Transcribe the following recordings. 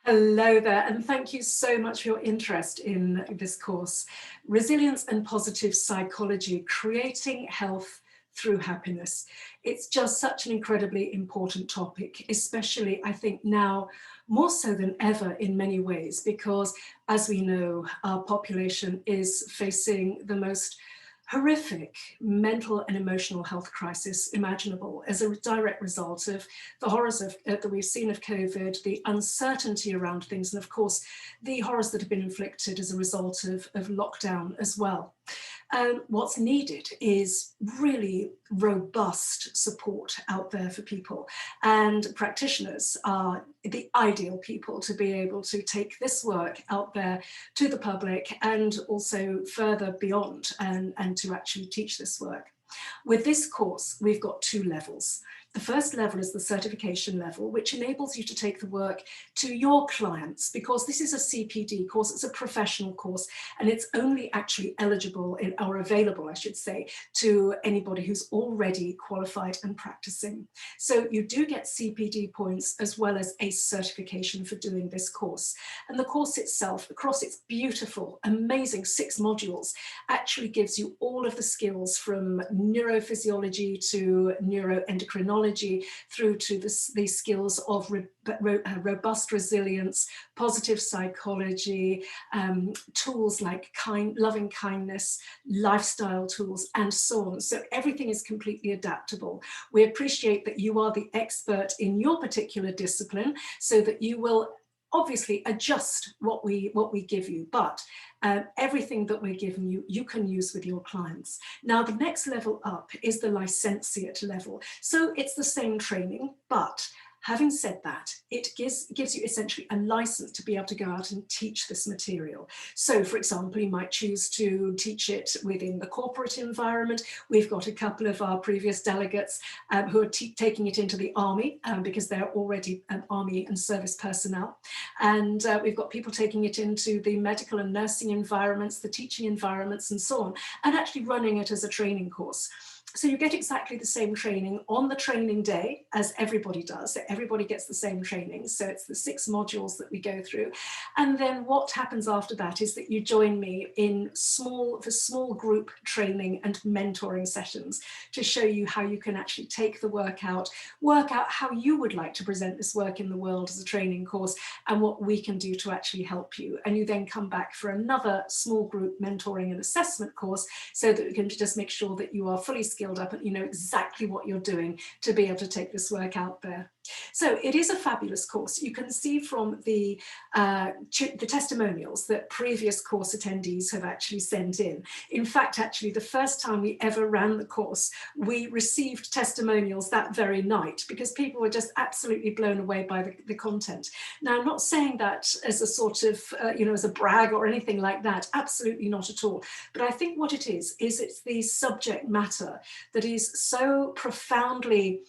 Hello there, and thank you so much for your interest in this course, Resilience and Positive Psychology, Creating Health Through Happiness. It's just such an incredibly important topic, especially I think now more so than ever in many ways, because as we know, our population is facing the most horrific mental and emotional health crisis imaginable as a direct result of the horrors that we've seen of COVID, the uncertainty around things, and of course, the horrors that have been inflicted as a result of lockdown as well. What's needed is really robust support out there for people, and practitioners are the ideal people to be able to take this work out there to the public and also further beyond and to actually teach this work. With this course, we've got two levels. The first level is the certification level, which enables you to take the work to your clients, because this is a CPD course, it's a professional course, and it's only actually eligible or available, I should say, to anybody who's already qualified and practicing. So you do get CPD points as well as a certification for doing this course. And the course itself, across its beautiful, amazing 6 modules, actually gives you all of the skills from neurophysiology to neuroendocrinology, through to the skills of robust resilience, positive psychology, tools like loving kindness, lifestyle tools, and so on. So everything is completely adaptable. We appreciate that you are the expert in your particular discipline, so that you will obviously adjust what we give you, but everything that we're giving you, you can use with your clients. Now, the next level up is the licentiate level. So it's the same training, but having said that, it gives you essentially a license to be able to go out and teach this material. So, for example, you might choose to teach it within the corporate environment. We've got a couple of our previous delegates who are taking it into the army because they're already army and service personnel. And we've got people taking it into the medical and nursing environments, the teaching environments, and so on, and actually running it as a training course. So you get exactly the same training on the training day as everybody does. So everybody gets the same training. So it's the 6 modules that we go through. And then what happens after that is that you join me in small group training and mentoring sessions to show you how you can actually take the work out how you would like to present this work in the world as a training course, and what we can do to actually help you. And you then come back for another small group mentoring and assessment course, so that we can just make sure that you are fully skilled up and you know exactly what you're doing to be able to take this work out there. So it is a fabulous course. You can see from the testimonials that previous course attendees have actually sent in. In fact, actually, the first time we ever ran the course, we received testimonials that very night because people were just absolutely blown away by the content. Now, I'm not saying that as a sort of, as a brag or anything like that. Absolutely not at all. But I think what it is it's the subject matter that is so profoundly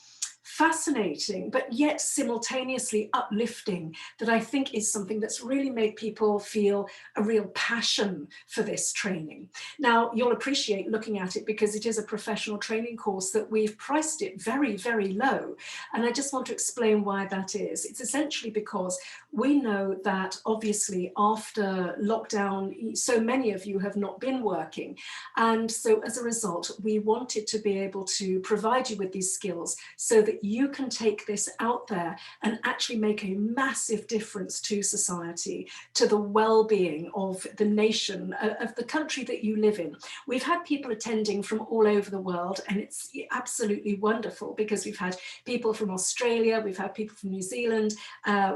fascinating, but yet simultaneously uplifting, that I think is something that's really made people feel a real passion for this training. Now, you'll appreciate looking at it, because it is a professional training course, that we've priced it very, very low. And I just want to explain why that is. It's essentially because we know that obviously after lockdown, so many of you have not been working. And so as a result, we wanted to be able to provide you with these skills so that you can take this out there and actually make a massive difference to society, to the well-being of the nation, of the country that you live in. We've had people attending from all over the world, and it's absolutely wonderful, because we've had people from Australia, we've had people from New Zealand,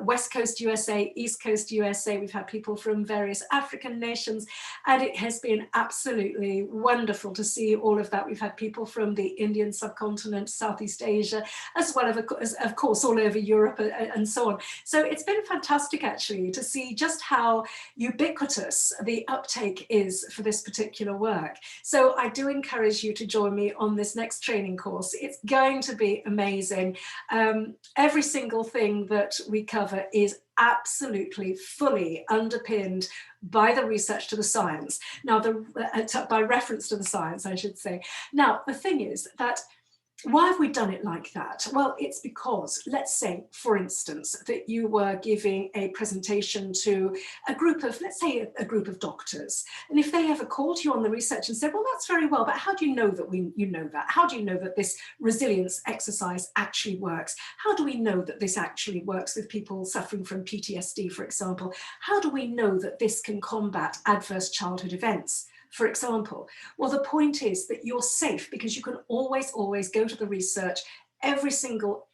West Coast USA, East Coast USA, we've had people from various African nations, and it has been absolutely wonderful to see all of that. We've had people from the Indian subcontinent, Southeast Asia, as well as, of course, all over Europe and so on. So it's been fantastic, actually, to see just how ubiquitous the uptake is for this particular work. So I do encourage you to join me on this next training course. It's going to be amazing. Every single thing that we cover is absolutely fully underpinned by the research to the science. Now, by reference to the science, I should say. Now, the thing is that Why have we done it like that? Well, it's because, let's say, for instance, that you were giving a presentation to a group of, let's say, a group of doctors. And if they ever called you on the research and said, well, that's very well, but how do you know that you know that? How do you know that this resilience exercise actually works? How do we know that this actually works with people suffering from PTSD, for example? How do we know that this can combat adverse childhood events, for example? Well, the point is that you're safe because you can always go to the research. Every single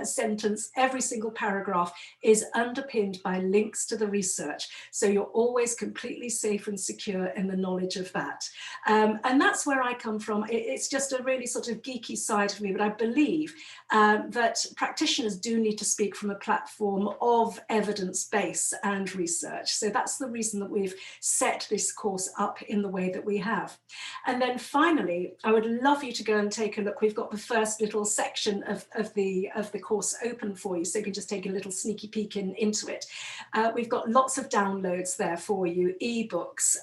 sentence, every single paragraph is underpinned by links to the research. So you're always completely safe and secure in the knowledge of that. And that's where I come from. It's just a really sort of geeky side of me, but I believe that practitioners do need to speak from a platform of evidence base and research. So that's the reason that we've set this course up in the way that we have. And then finally, I would love you to go and take a look. We've got the first little section of the course open for you, so you can just take a little sneaky peek into it. We've got lots of downloads there for you, ebooks,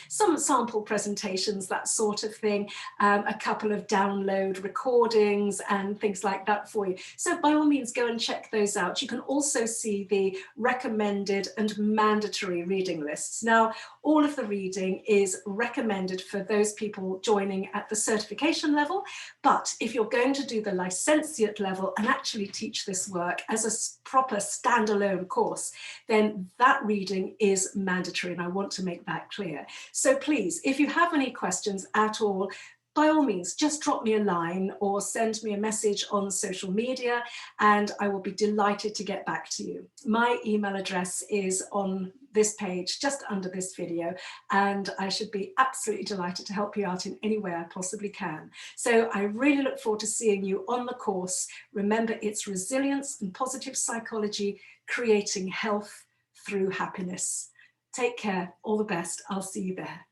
some sample presentations, that sort of thing, a couple of download recordings and things like that for you. So by all means, go and check those out. You can also see the recommended and mandatory reading lists. Now, all of the reading is recommended for those people joining at the certification level, but if you're going to do the licentiate level and actually teach this work as a proper standalone course, then that reading is mandatory, and I want to make that clear. So please, if you have any questions at all, by all means, just drop me a line or send me a message on social media, and I will be delighted to get back to you. My email address is on this page, just under this video, and I should be absolutely delighted to help you out in any way I possibly can. So I really look forward to seeing you on the course. Remember, it's resilience and positive psychology, creating health through happiness. Take care, all the best. I'll see you there.